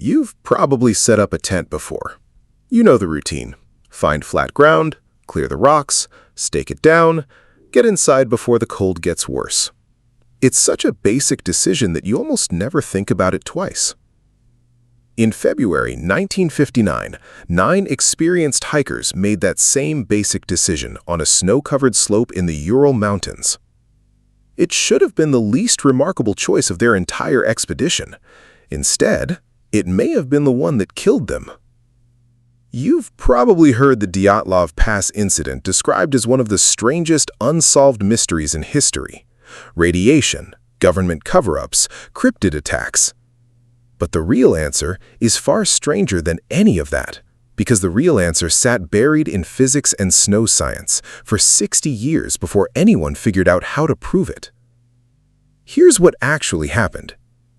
You've probably set up a tent before. You know the routine. Find flat ground, clear the rocks, stake it down, get inside before the cold gets worse. It's such a basic decision that you almost never think about it twice. In February 1959, 9 experienced hikers made that same basic decision on a snow-covered slope in the Ural Mountains. It should have been the least remarkable choice of their entire expedition. Instead, it may have been the one that killed them. You've probably heard the Dyatlov Pass incident described as one of the strangest unsolved mysteries in history. Radiation, government cover-ups, cryptid attacks. But the real answer is far stranger than any of that, because the real answer sat buried in physics and snow science for 60 years before anyone figured out how to prove it. Here's what actually happened.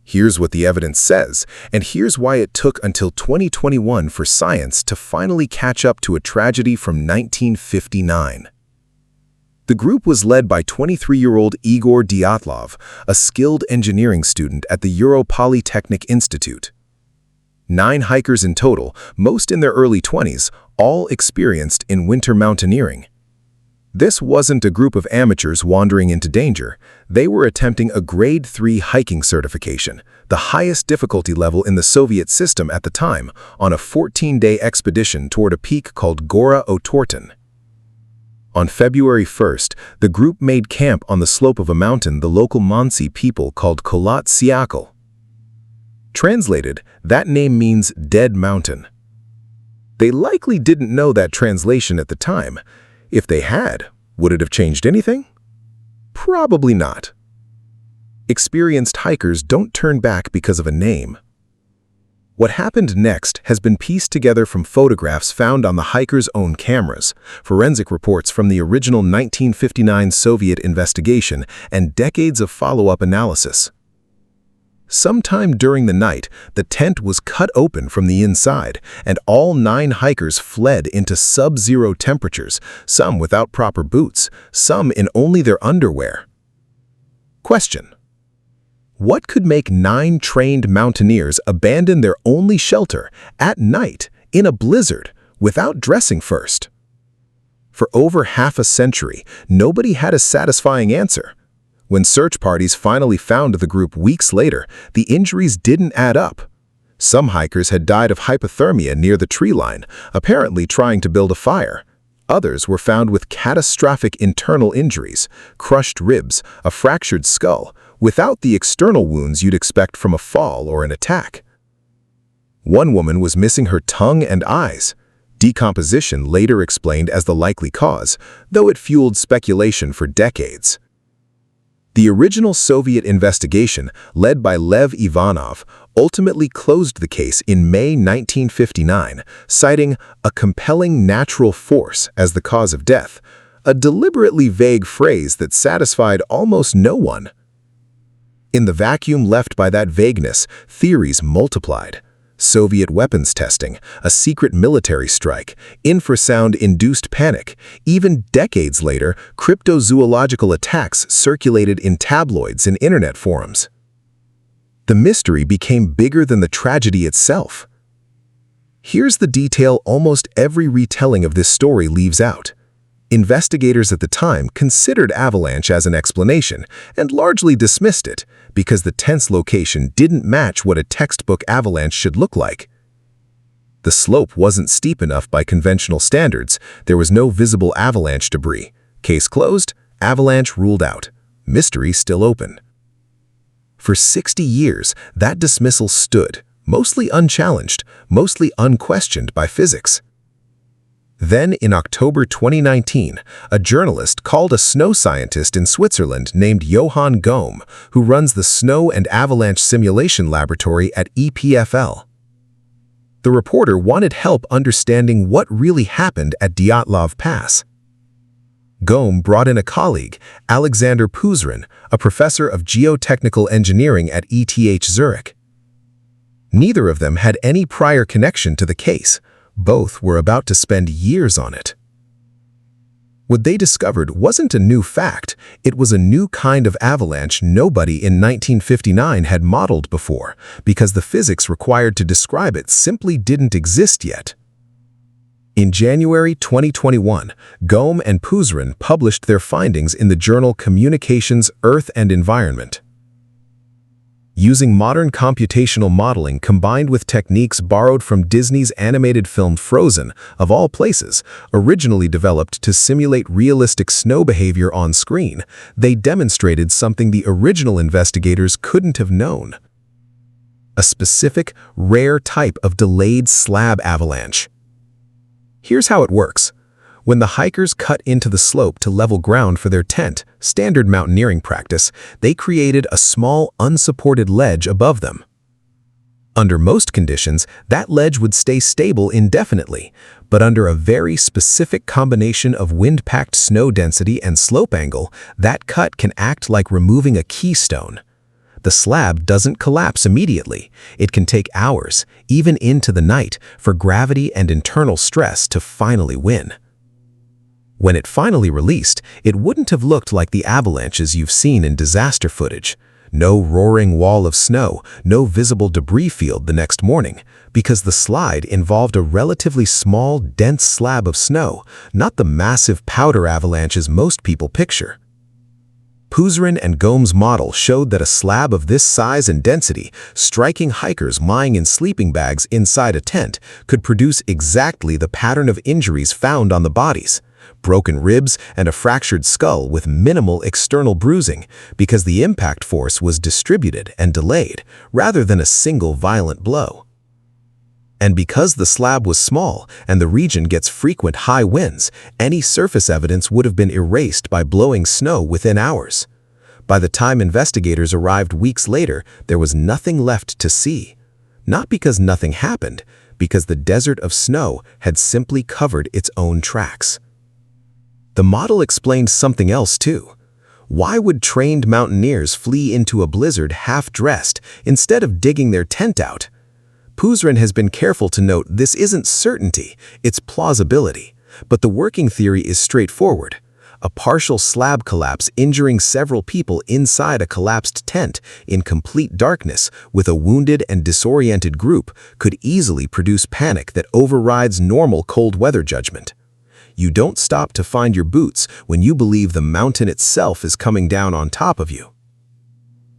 Here's what the evidence says, and here's why it took until 2021 for science to finally catch up to a tragedy from 1959. The group was led by 23-year-old Igor Dyatlov, a skilled engineering student at the Ural Polytechnic Institute. 9 hikers in total, most in their early 20s, all experienced in winter mountaineering. This wasn't a group of amateurs wandering into danger. They were attempting a Grade 3 hiking certification, the highest difficulty level in the Soviet system at the time, on a 14-day expedition toward a peak called Gora Otorten. On February 1st, the group made camp on the slope of a mountain the local Mansi people called Kholat Syakhl. Translated, that name means dead mountain. They likely didn't know that translation at the time. If they had, would it have changed anything? Probably not. Experienced hikers don't turn back because of a name. What happened next has been pieced together from photographs found on the hikers' own cameras, forensic reports from the original 1959 Soviet investigation, and decades of follow-up analysis. Sometime during the night, the tent was cut open from the inside, and all 9 hikers fled into sub-zero temperatures, some without proper boots, some in only their underwear. Question: what could make 9 trained mountaineers abandon their only shelter at night in a blizzard without dressing first? For over half a century, nobody had a satisfying answer. When search parties finally found the group weeks later, the injuries didn't add up. Some hikers had died of hypothermia near the tree line, apparently trying to build a fire. Others were found with catastrophic internal injuries, crushed ribs, a fractured skull, without the external wounds you'd expect from a fall or an attack. One woman was missing her tongue and eyes. Decomposition later explained as the likely cause, though it fueled speculation for decades. The original Soviet investigation, led by Lev Ivanov, ultimately closed the case in May 1959, citing a compelling natural force as the cause of death, a deliberately vague phrase that satisfied almost no one. In the vacuum left by that vagueness, theories multiplied. Soviet weapons testing, a secret military strike, infrasound-induced panic. Even decades later, cryptozoological attacks circulated in tabloids and internet forums. The mystery became bigger than the tragedy itself. Here's the detail almost every retelling of this story leaves out. Investigators at the time considered avalanche as an explanation and largely dismissed it because the tent's location didn't match what a textbook avalanche should look like. The slope wasn't steep enough by conventional standards. There was no visible avalanche debris. Case closed, avalanche ruled out. Mystery still open. For 60 years, that dismissal stood, mostly unchallenged, mostly unquestioned by physics. Then, in October 2019, a journalist called a snow scientist in Switzerland named Johann Gohm, who runs the Snow and Avalanche Simulation Laboratory at EPFL. The reporter wanted help understanding what really happened at Dyatlov Pass. Gohm brought in a colleague, Alexander Puzrin, a professor of geotechnical engineering at ETH Zurich. Neither of them had any prior connection to the case. Both were about to spend years on it. What they discovered wasn't a new fact, it was a new kind of avalanche nobody in 1959 had modeled before, because the physics required to describe it simply didn't exist yet. In January 2021, Gomes and Puzrin published their findings in the journal Communications, Earth and Environment. Using modern computational modeling combined with techniques borrowed from Disney's animated film Frozen, of all places, originally developed to simulate realistic snow behavior on screen, they demonstrated something the original investigators couldn't have known: a specific, rare type of delayed slab avalanche. Here's how it works. When the hikers cut into the slope to level ground for their tent, standard mountaineering practice, they created a small, unsupported ledge above them. Under most conditions, that ledge would stay stable indefinitely, but under a very specific combination of wind-packed snow density and slope angle, that cut can act like removing a keystone. The slab doesn't collapse immediately. It can take hours, even into the night, for gravity and internal stress to finally win. When it finally released, it wouldn't have looked like the avalanches you've seen in disaster footage. No roaring wall of snow, no visible debris field the next morning, because the slide involved a relatively small, dense slab of snow, not the massive powder avalanches most people picture. Puzrin and Gomes' model showed that a slab of this size and density, striking hikers lying in sleeping bags inside a tent, could produce exactly the pattern of injuries found on the bodies: broken ribs and a fractured skull with minimal external bruising, because the impact force was distributed and delayed, rather than a single violent blow. And because the slab was small and the region gets frequent high winds, any surface evidence would have been erased by blowing snow within hours. By the time investigators arrived weeks later, there was nothing left to see. Not because nothing happened, because the desert of snow had simply covered its own tracks. The model explained something else too. Why would trained mountaineers flee into a blizzard half-dressed instead of digging their tent out? Puzrin has been careful to note this isn't certainty, it's plausibility. But the working theory is straightforward. A partial slab collapse injuring several people inside a collapsed tent in complete darkness with a wounded and disoriented group could easily produce panic that overrides normal cold weather judgment. You don't stop to find your boots when you believe the mountain itself is coming down on top of you.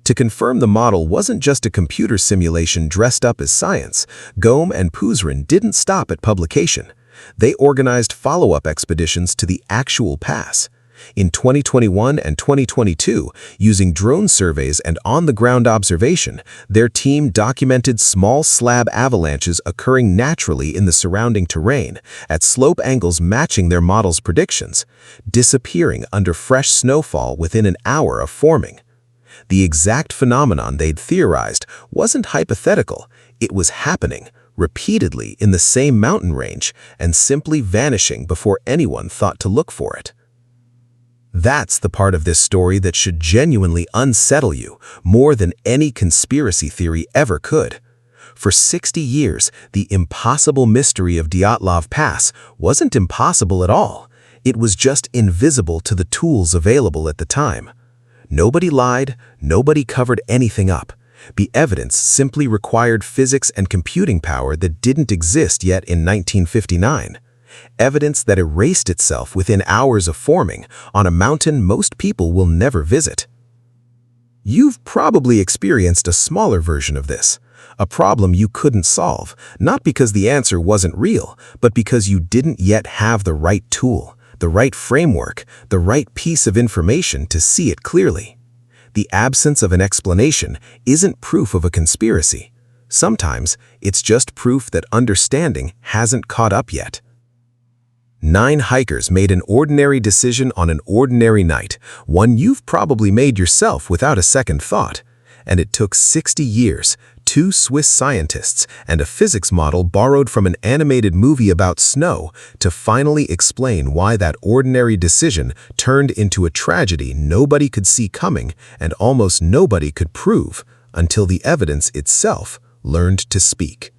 To confirm the model wasn't just a computer simulation dressed up as science, Gomes and Puzrin didn't stop at publication. They organized follow-up expeditions to the actual pass. In 2021 and 2022, using drone surveys and on-the-ground observation, their team documented small slab avalanches occurring naturally in the surrounding terrain, at slope angles matching their model's predictions, disappearing under fresh snowfall within an hour of forming. The exact phenomenon they'd theorized wasn't hypothetical, it was happening repeatedly in the same mountain range and simply vanishing before anyone thought to look for it. That's the part of this story that should genuinely unsettle you more than any conspiracy theory ever could. For 60 years, the impossible mystery of Dyatlov Pass wasn't impossible at all. It was just invisible to the tools available at the time. Nobody lied, nobody covered anything up. The evidence simply required physics and computing power that didn't exist yet in 1959. Evidence that erased itself within hours of forming on a mountain most people will never visit. You've probably experienced a smaller version of this, a problem you couldn't solve, not because the answer wasn't real, but because you didn't yet have the right tool, the right framework, the right piece of information to see it clearly. The absence of an explanation isn't proof of a conspiracy. Sometimes it's just proof that understanding hasn't caught up yet. 9 hikers made an ordinary decision on an ordinary night, one you've probably made yourself without a second thought. And it took 60 years, 2 Swiss scientists, and a physics model borrowed from an animated movie about snow to finally explain why that ordinary decision turned into a tragedy nobody could see coming and almost nobody could prove until the evidence itself learned to speak.